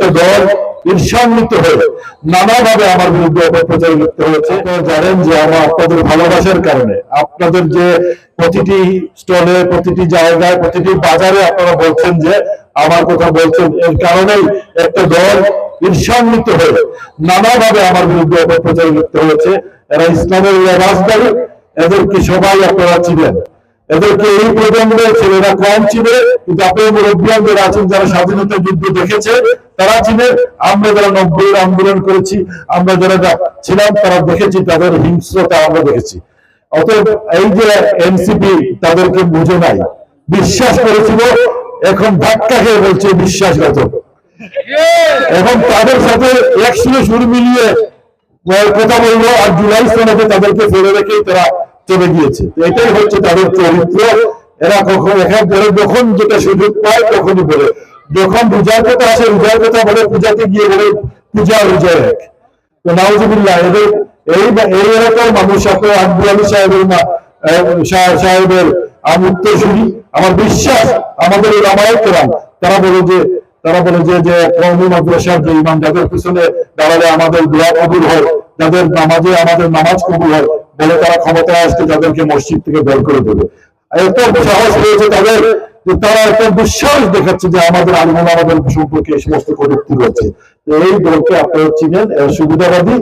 একটা দল ঈর্ষান্বিত হয়ে নানাভাবে আমার বিরুদ্ধে অপপ্রচার লিপ্ত হয়েছে। জানেন যে আমার আপনাদের ভালোবাসার কারণে, আপনাদের যে প্রতিটি স্টলে, প্রতিটি জায়গায়, প্রতিটি বাজারে আপনারা বলছেন যে আমার কথা বলছেন, এর কারণেই একটা দল ঈর্ষান্বিত হয়ে নানাভাবে আমার বিরুদ্ধে অপপ্রচার লিপ্ত হয়েছে। এরা ইসলামের রাজদারী, এদেরকে সবাই আপনারা চিনেন। এদেরকে এই প্রজন্মের ছেলেরা কম চিনে, কিন্তু আপনার মুরব্বিয়ান যারা আছেন, যারা স্বাধীনতা যুদ্ধ দেখেছে তারা চিনে। আমরা যারা 90 আন্দোলন করেছি, আমরা যারা ছিলাম তারা দেখেছি, তাদের হিংস্রতা আমরা দেখেছি। অতএব এই যে এনসিপি তাদেরকে বুঝে নাই, বিশ্বাস করেছিল, এখন ধাক্কা খেয়ে বলছে বিশ্বাসঘাতক। এখন তাদের সাথে একসঙ্গে সুর মিলিয়ে কথা বলবো, আর জুলাই সনদে তাদেরকে ফেলে রেখেই তারা চলে গিয়েছে। এটাই হচ্ছে তাদের চরিত্র। এরা কখন যখন যেটা সুযোগ পায় তখনই বলে, যখন পূজার কথা আসে পূজার কথা বলে, পূজাতে গিয়ে বলে পূজা রোজা এক। তো নাউজুবিল্লাহ, এদের এই এলাকার মানুষ আপনার আকবর আলী সাহেবের উত্তরসূরি। আমার বিশ্বাস আমাদের রামায়ণ কেরাম তারা বলে যে কওমি মাদ্রাসার যে ইমাম, যাদের পিছনে দাঁড়ালে আমাদের দোয়া কবুল হয়, যাদের নামাজে আমাদের নামাজ কবুল হয়, বলে তারা ক্ষমতায় আসতে তাদেরকে মসজিদ থেকে বের করে দেবে। এত সাহস রয়েছে তাদের যে তারা একটা বিশ্বাস দেখাচ্ছে যে আমাদের আলিমুল আমাদের সম্পর্কে এই সমস্ত কটূক্তি রয়েছে। এই দলকে আপনারা চিনেন, সুবিধাবাদী।